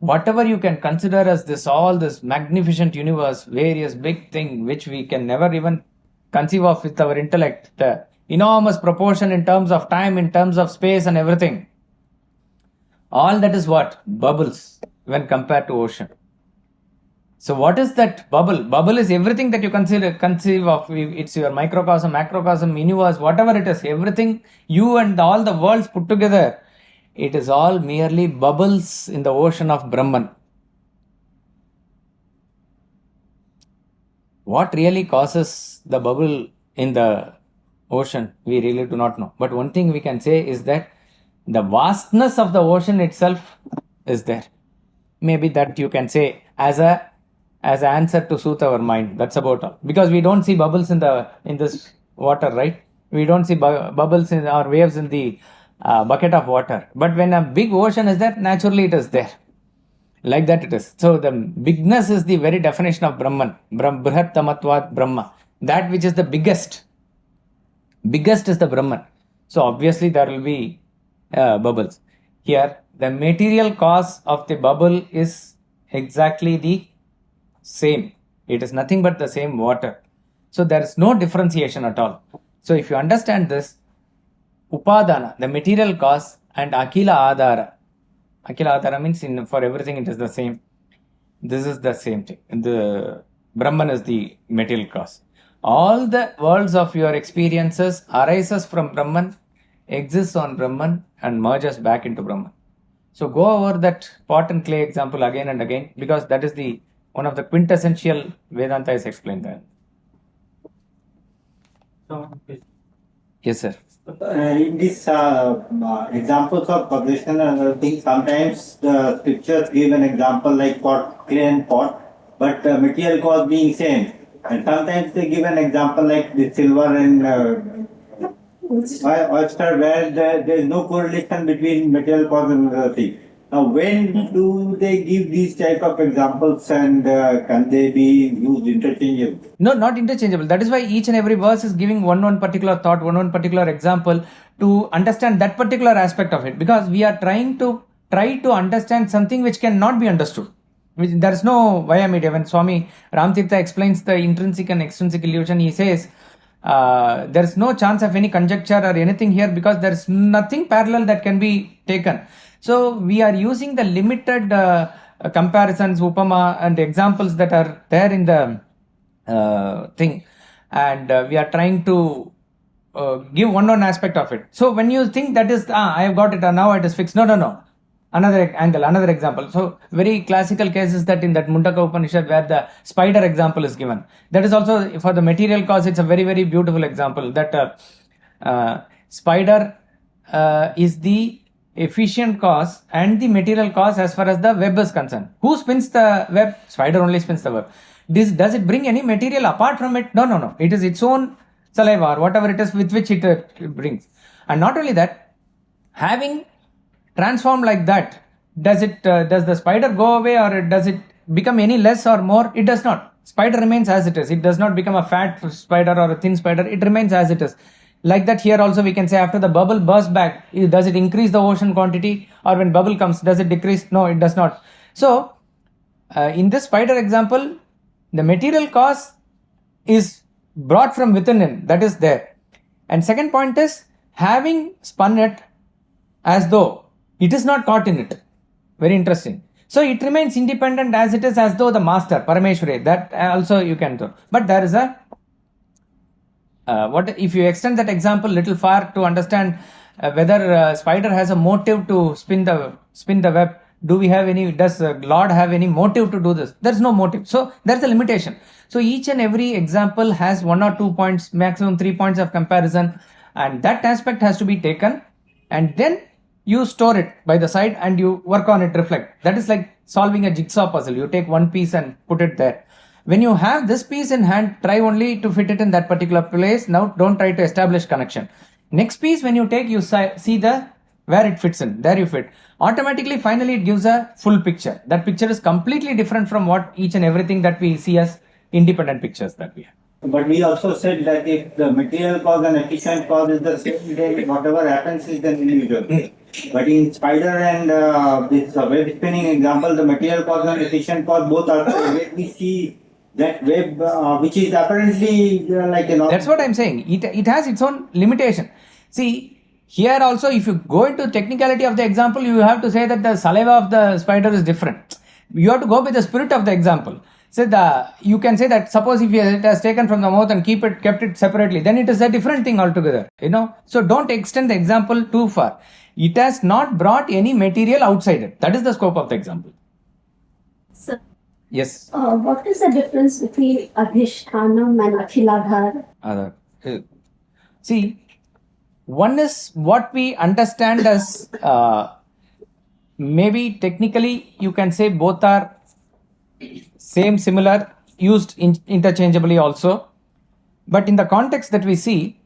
whatever you can consider as this, all this magnificent universe, various big thing which we can never even conceive of with our intellect, the enormous proportion in terms of time, in terms of space and everything, all that is what? Bubbles when compared to ocean. So what is that bubble? Bubble is everything that you conceive of. It's your microcosm, macrocosm, universe, whatever it is, everything, you and all the worlds put together, it is all merely bubbles in the ocean of Brahman. What really causes the bubble in the ocean, we really do not know. But one thing we can say is that the vastness of the ocean itself is there. Maybe that you can say as an answer to soothe our mind. That's about all. Because we don't see bubbles in this water, right? We don't see bubbles or waves in the bucket of water. But when a big ocean is there, naturally it is there. Like that it is. So the bigness is the very definition of Brahman. Brihat Tamatvat Brahma. That which is the biggest. Biggest is the Brahman. So obviously there will be bubbles. Here, the material cause of the bubble is exactly the same. It is nothing but the same water. So there is no differentiation at all. So if you understand this, Upadana, the material cause, and Akila Adhara. Akila Adhara means for everything it is the same. This is the same thing. The Brahman is the material cause. All the worlds of your experiences arises from Brahman, exists on Brahman, and merges back into Brahman. So go over that pot and clay example again and again, because that is the one of the quintessential Vedanta is explained there. Yes, sir. In these examples of publication and other things, sometimes the scriptures give an example like pot, clay and pot, but material cause being same. And sometimes they give an example like the silver and oyster, where there is no correlation between material cause and other thing. Now, when do they give these type of examples, and can they be used interchangeably? No, not interchangeable. That is why each and every verse is giving one particular thought, one particular example to understand that particular aspect of it. Because we are trying to understand something which cannot be understood. There is no via media. When Swami Ramtirtha explains the intrinsic and extrinsic illusion, he says there is no chance of any conjecture or anything here, because there is nothing parallel that can be taken. So we are using the limited comparisons, upama, and examples that are there in the thing, and we are trying to give one aspect of it. So when you think that is, I have got it, now it is fixed. No. Another angle, another example. So very classical case is that in that Mundaka Upanishad where the spider example is given. That is also for the material cause. It's a very, very beautiful example. That spider is the efficient cause and the material cause as far as the web is concerned. Who spins the web? Spider only spins the web. Does it bring any material apart from it? No. It is its own saliva or whatever it is with which it brings. And not only that, having transformed like that, does the spider go away, or does it become any less or more? It does not. Spider remains as it is. It does not become a fat spider or a thin spider. It remains as it is. Like that, here also we can say after the bubble bursts back, does it increase the ocean quantity, or when bubble comes, does it decrease? No, it does not. So in this spider example, the material cause is brought from within him, that is there. And second point is, having spun it as though it is not caught in it. Very interesting. So it remains independent as it is, as though the master, Parameshwari, that also you can do. But there is a what if you extend that example little far to understand whether spider has a motive to spin the web. Does Lord have any motive to do this? There's no motive. So there's a limitation. So each and every example has 1 or 2 points, maximum 3 points of comparison, and that aspect has to be taken, and then you store it by the side and you work on it, reflect. That is like solving a jigsaw puzzle. You take one piece and put it there. When you have this piece in hand, try only to fit it in that particular place. Now don't try to establish connection. Next piece, when you take, you see where it fits in. There you fit. Automatically, finally, it gives a full picture. That picture is completely different from what each and everything that we see as independent pictures that we have. But we also said that if the material cause and efficient cause is the same, then whatever happens is the individual. But in spider and this web spinning example, the material cause and efficient cause both are where we see that web, which is apparently like That's what I'm saying. It has its own limitation. See, here also, if you go into technicality of the example, you have to say that the saliva of the spider is different. You have to go with the spirit of the example. So you can say that suppose if it has taken from the mouth and kept it separately, then it is a different thing altogether. So don't extend the example too far. It has not brought any material outside it. That is the scope of the example. Sir, Yes. what is the difference between Adhishtanam and Akhiladhara? See, one is what we understand as maybe technically you can say both are same, similar, used interchangeably also. But in the context that we see,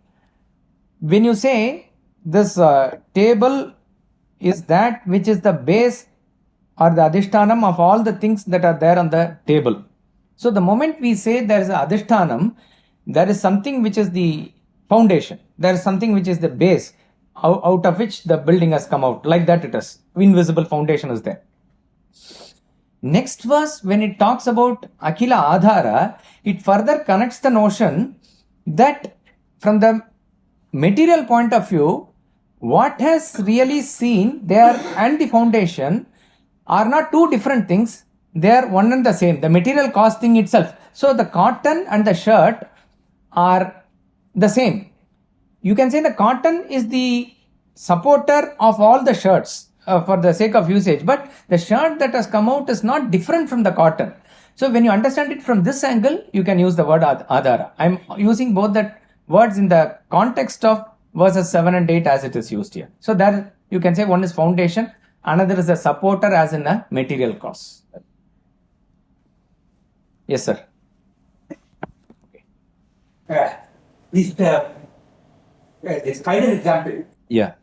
when you say this table is that which is the base or the adhishtanam of all the things that are there on the table. So the moment we say there is an adhishtanam, there is something which is the foundation. There is something which is the base out of which the building has come out. Like that it is. Invisible foundation is there. Next verse, when it talks about Akhila Adhara, it further connects the notion that from the material point of view, what has really seen there and the foundation are not two different things. They are one and the same. The material cause thing itself. So the cotton and the shirt are the same. You can say the cotton is the supporter of all the shirts for the sake of usage, but the shirt that has come out is not different from the cotton. So when you understand it from this angle, you can use the word adhara. I'm using both the words in the context of verses 7 and 8 as it is used here. So there you can say one is foundation, another is a supporter as in a material cause. Yes, sir. This spider example, Yeah.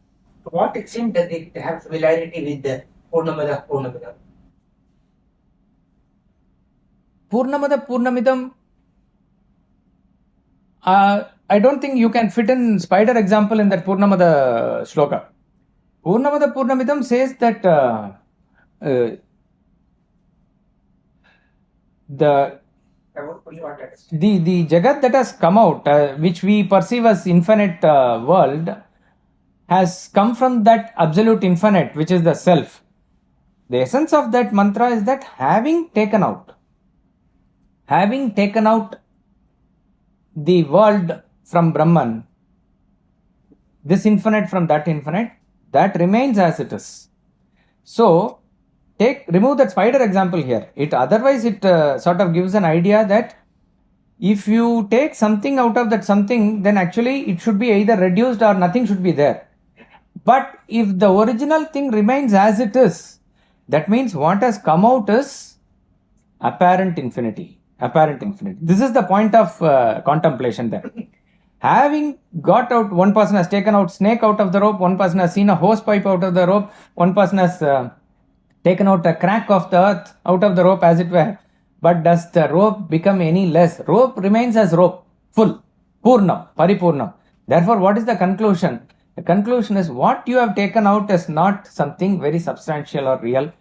to what extent does it have similarity with the Poornam Adah, Poornamidam? Purnamada Purnamidam, I don't think you can fit in spider example in that Purnamada shloka. Purnamada Purnamidam says that the Jagat that has come out, which we perceive as infinite world, has come from that absolute infinite, which is the self. The essence of that mantra is that having taken out the world from Brahman, this infinite from that infinite, that remains as it is. So, remove that spider example here. Otherwise it sort of gives an idea that if you take something out of that something, then actually it should be either reduced or nothing should be there. But if the original thing remains as it is, that means what has come out is apparent infinity. This is the point of contemplation there. Having got out, one person has taken out snake out of the rope, one person has seen a hose pipe out of the rope, one person has taken out a crack of the earth out of the rope as it were. But does the rope become any less? Rope remains as rope, full, Poornam, Paripurnam. Therefore, what is the conclusion? The conclusion is what you have taken out is not something very substantial or real.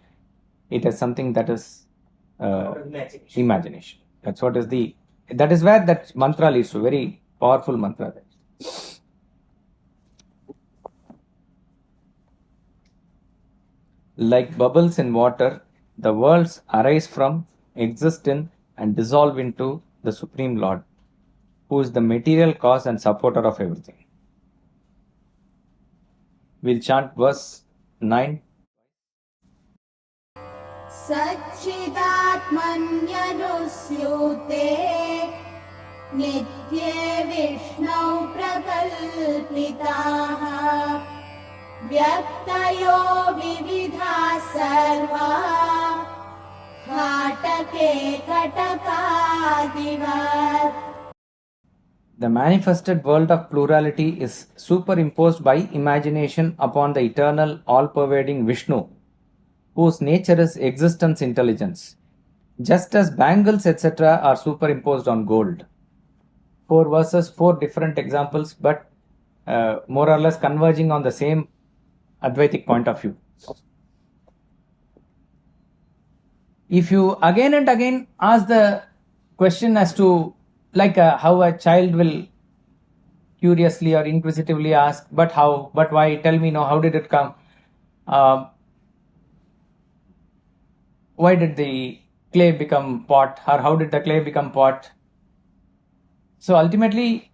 It is something that is imagination. That is where that mantra leads to. Very powerful mantra. Like bubbles in water, the worlds arise from, exist in, and dissolve into the Supreme Lord, who is the material cause and supporter of everything. We'll chant verse 9. Sat-Chit-Ananda Nitye Vishnau Prakalpitaha Vyaktayo Vividha Sarva Ghatake Katakadivat. The manifested world of plurality is superimposed by imagination upon the eternal, all-pervading Vishnu, whose nature is existence intelligence, just as bangles, etc., are superimposed on gold. 4 verses, 4 different examples, but more or less converging on the same Advaitic point of view. If you again and again ask the question as to how a child will curiously or inquisitively ask, but how, but why, tell me now, how did it come? Why did the clay become pot, or how did the clay become pot? So ultimately,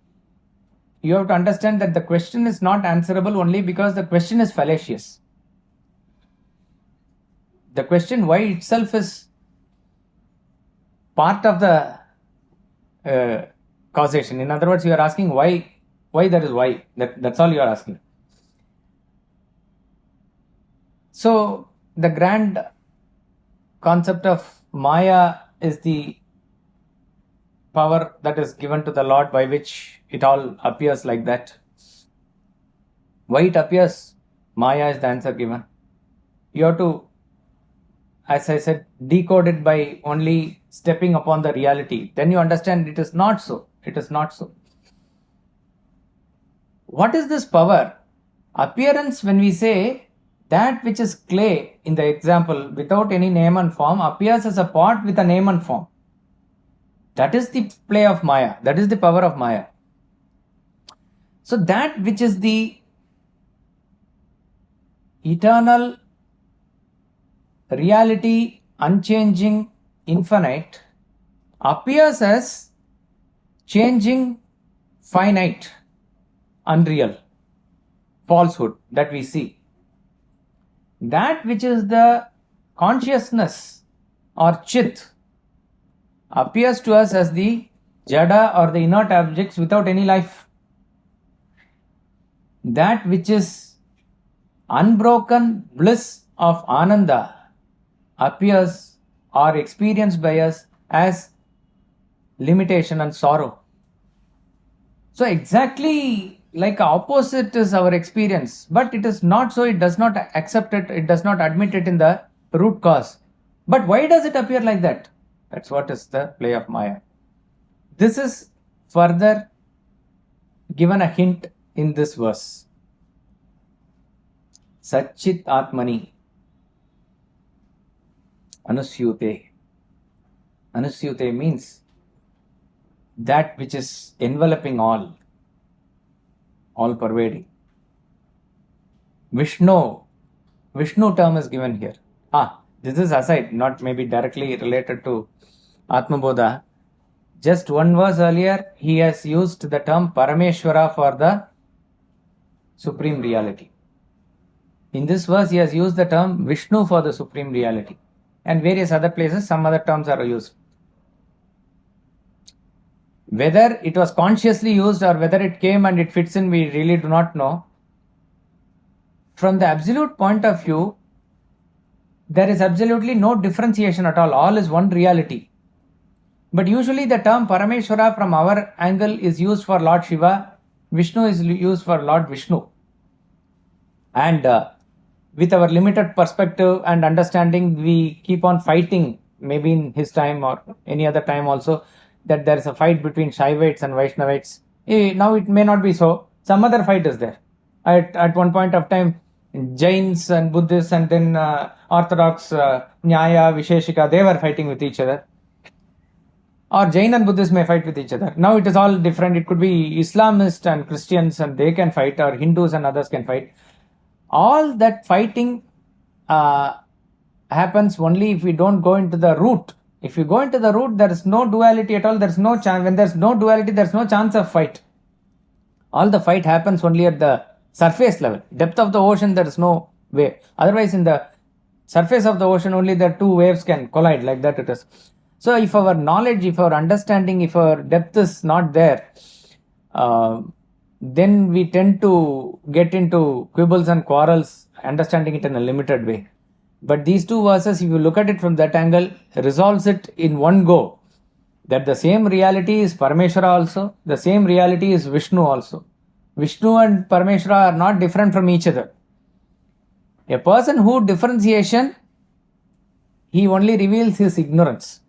you have to understand that the question is not answerable only because the question is fallacious. The question why itself is part of the causation. In other words, you are asking why there is why. That's all you are asking. So the grand concept of Maya is the power that is given to the Lord by which it all appears like that. Why it appears? Maya is the answer given. You have to as I said, decode it by only stepping upon the reality, then you understand it is not so. It is not so. What is this power? Appearance, when we say that which is clay in the example without any name and form appears as a pot with a name and form. That is the play of Maya. That is the power of Maya. So that which is the eternal reality, unchanging, infinite, appears as changing, finite, unreal, falsehood that we see. That which is the consciousness or chit appears to us as the jada or the inert objects without any life. That which is unbroken bliss of ananda appears or experienced by us as limitation and sorrow. So exactly like opposite is our experience, but it is not so. It does not accept it. It does not admit it in the root cause. But why does it appear like that? That's what is the play of Maya. This is further given a hint in this verse. Sat-Chit-Atmani Anusyute. Anusyute means that which is enveloping all pervading. Vishnu term is given here. This is aside, not maybe directly related to Atma Bodha. Just one verse earlier, he has used the term Parameshwara for the Supreme Reality. In this verse, he has used the term Vishnu for the Supreme Reality. And various other places, some other terms are used. Whether it was consciously used or whether it came and it fits in, we really do not know. From the absolute point of view, there is absolutely no differentiation at all. All is one reality. But usually the term Parameshwara from our angle is used for Lord Shiva. Vishnu is used for Lord Vishnu. And with our limited perspective and understanding, we keep on fighting, maybe in his time or any other time also, that there is a fight between Shaivites and Vaishnavites. Now it may not be so. Some other fight is there. At one point of time, Jains and Buddhists and then Orthodox, Nyaya, Visheshika, they were fighting with each other. Or Jain and Buddhists may fight with each other. Now it is all different. It could be Islamists and Christians and they can fight, or Hindus and others can fight. All that fighting happens only if we don't go into the root. If you go into the root, there is no duality at all. There is no chance. When there is no duality, there is no chance of fight. All the fight happens only at the surface level. Depth of the ocean, there is no wave. Otherwise, in the surface of the ocean, only the two waves can collide. Like that it is. So if our knowledge, if our understanding, if our depth is not there, then we tend to get into quibbles and quarrels, understanding it in a limited way. But these two verses, if you look at it from that angle, resolves it in one go. That the same reality is Parameshwara also, the same reality is Vishnu also. Vishnu and Parameshwara are not different from each other. A person who differentiation, he only reveals his ignorance.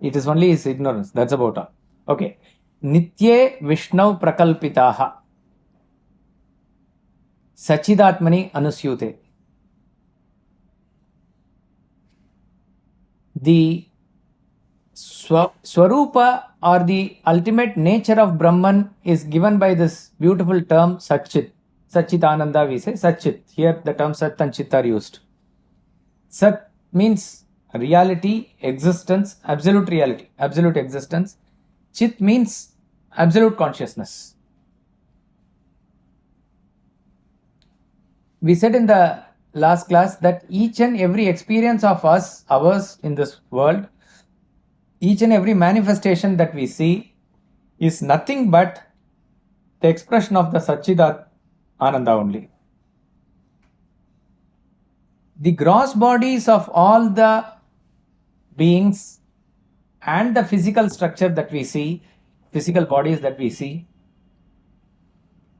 It is only his ignorance. That's about all. Okay. Nitye Vishnu Prakalpitaha Sachidatmani Anusyute. The Swarupa or the ultimate nature of Brahman is given by this beautiful term Sat-Chit. Sat-Chit-Ananda we say Sat-Chit. Here the term Sat and Chit are used. Sat means reality, existence, absolute reality, absolute existence. Chit means absolute consciousness. We said in the last class that each and every experience of ours in this world, each and every manifestation that we see is nothing but the expression of the Sat-Chit-Ananda only. The gross bodies of all the beings and the physical structure that we see, physical bodies that we see,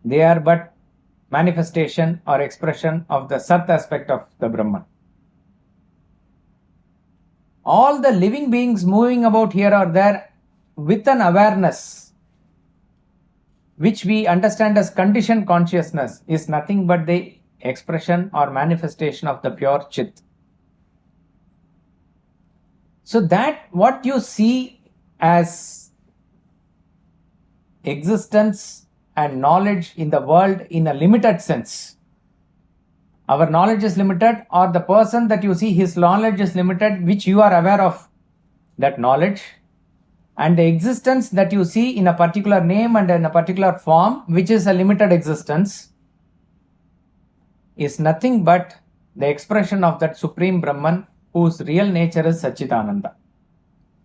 they are but manifestation or expression of the Sat aspect of the Brahman. all the living beings moving about here or there with an awareness which we understand as conditioned consciousness is nothing but the expression or manifestation of the pure Chit. So that what you see as existence and knowledge in the world in a limited sense, our knowledge is limited, or the person that you see, his knowledge is limited, which you are aware of that knowledge, and the existence that you see in a particular name and in a particular form, which is a limited existence, is nothing but the expression of that Supreme Brahman, whose real nature is Sat-Chit-Ananda.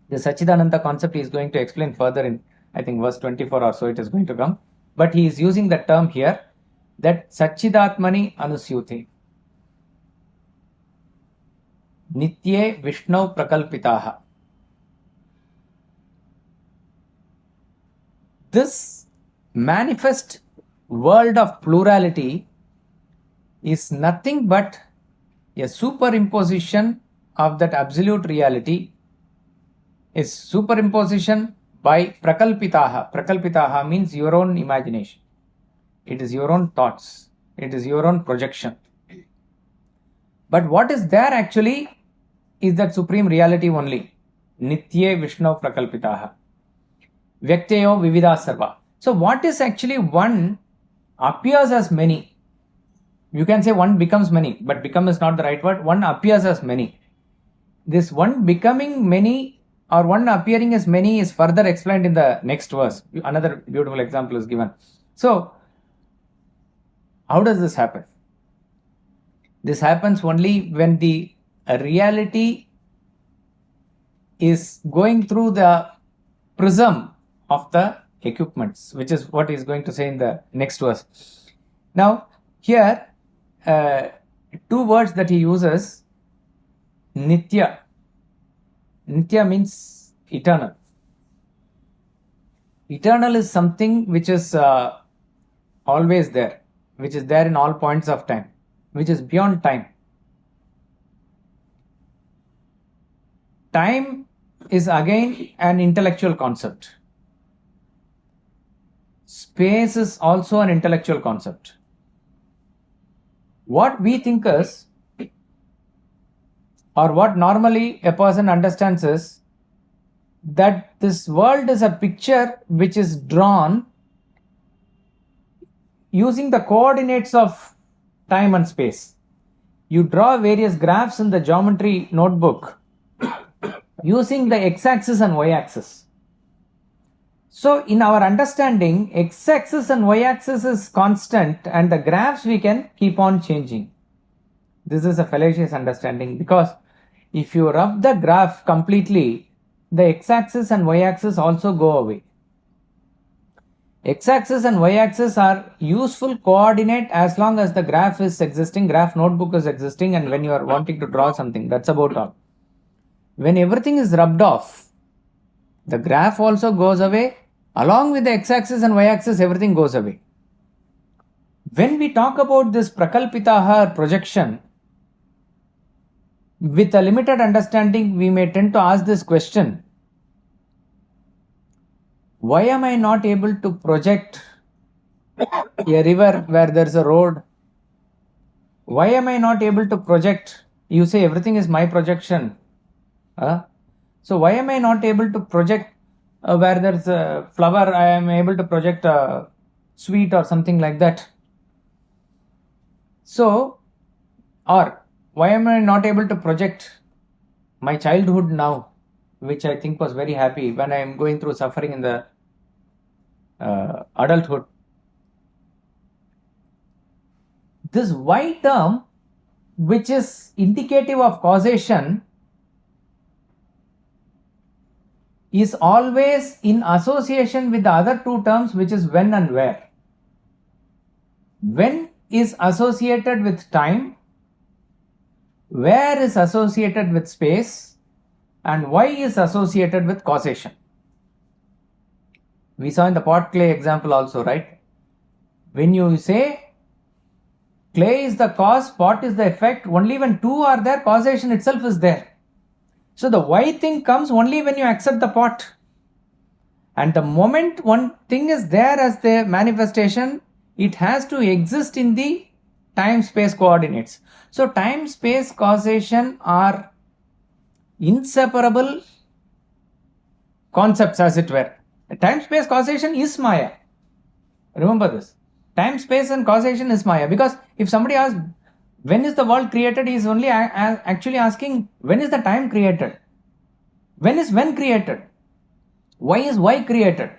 The Sat-Chit-Ananda concept he is going to explain further in, I think, verse 24 or so it is going to come. But he is using the term here that Satchidatmani Anusyute Nitye Vishnau Prakalpitaha. This manifest world of plurality is nothing but a superimposition of that absolute reality, is superimposition by prakalpitaha. Prakalpitaha means your own imagination. It is your own thoughts. It is your own projection. But what is there actually is that supreme reality only. Nitye Vishnu Prakalpitaha. Vyaktayo Vividha Sarva. So what is actually one appears as many. You can say one becomes many, but become is not the right word. One appears as many. This one becoming many or one appearing as many is further explained in the next verse. Another beautiful example is given. So, how does this happen? This happens only when the reality is going through the prism of the equipments, which is what he is going to say in the next verse. Now, here, two words that he uses, Nitya. Nitya means eternal. Eternal is something which is always there, which is there in all points of time, which is beyond time. Time is again an intellectual concept. Space is also an intellectual concept. What we think is, or what normally a person understands is, that this world is a picture which is drawn using the coordinates of time and space. You draw various graphs in the geometry notebook using the x-axis and y-axis. So in our understanding, x-axis and y-axis is constant and the graphs we can keep on changing. This is a fallacious understanding, because if you rub the graph completely, the x-axis and y-axis also go away. X-axis and y-axis are useful coordinate as long as the graph is existing, graph notebook is existing, and when you are wanting to draw something, that's about all. When everything is rubbed off, the graph also goes away. Along with the x-axis and y-axis, everything goes away. When we talk about this prakalpitaha projection, with a limited understanding, we may tend to ask this question: why am I not able to project a river where there is a road? Why am I not able to project? You say everything is my projection. So why am I not able to project where there is a flower? I am able to project a sweet or something like that. So, or why am I not able to project my childhood now, which I think was very happy, when I am going through suffering in the adulthood? This why term, which is indicative of causation, is always in association with the other two terms, which is when and where. When is associated with time, where is associated with space, and why is associated with causation. We saw in the pot clay example also, right? When you say clay is the cause, pot is the effect, only when two are there, causation itself is there. So the why thing comes only when you accept the pot. And the moment one thing is there as the manifestation, it has to exist in the time-space coordinates. So time-space causation are inseparable concepts, as it were. Time-space causation is Maya. Remember this. Time-space and causation is Maya. Because if somebody asks, when is the world created, he is only actually asking, when is the time created? When is when created? Why is why created?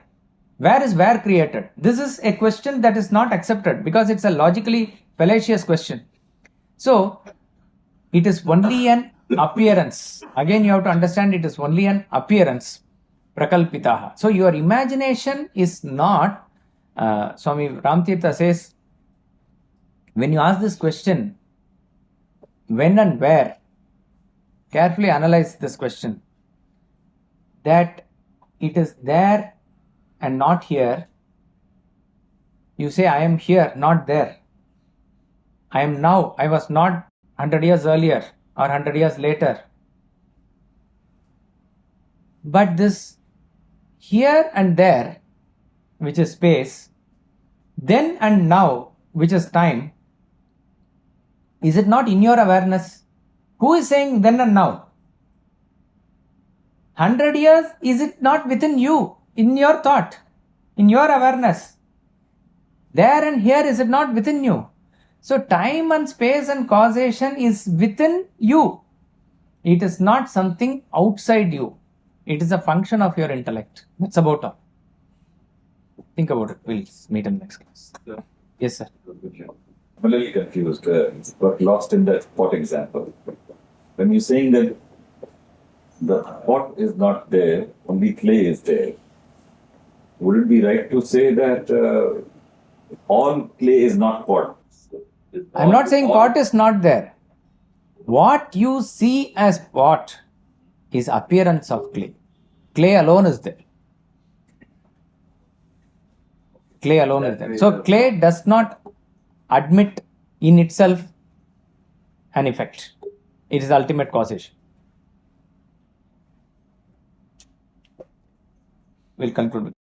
Where is where created? This is a question that is not accepted because it's a logically fallacious question. So, it is only an appearance. Again, you have to understand it is only an appearance. Prakalpitaha. So, your imagination is not, Swami Ramtirtha says, when you ask this question, when and where, carefully analyze this question. That it is there and not here. You say, I am here, not there. I am now, I was not 100 years earlier or 100 years later. But this here and there, which is space, then and now, which is time, is it not in your awareness? Who is saying then and now? 100 years, is it not within you, in your thought, in your awareness? There and here, is it not within you? So time and space and causation is within you. It is not something outside you. It is a function of your intellect. That's about all. Think about it. We'll meet in the next class. Yeah. Yes, sir. I'm a little confused. Got lost in that pot example. When you're saying that the pot is not there, only clay is there, would it be right to say that all clay is not pot? I'm not saying pot is not there. What you see as pot is appearance of clay. Clay alone is there. Clay alone is there. So clay does not admit in itself an effect. It is ultimate causation. We'll conclude with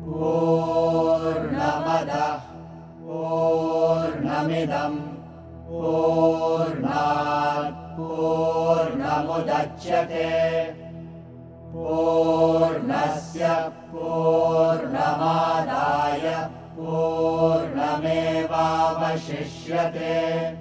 Poornam Adah Poornamidam Poornat Poornamudachyate Poornasya Poornamadaya Poornamevavashishyate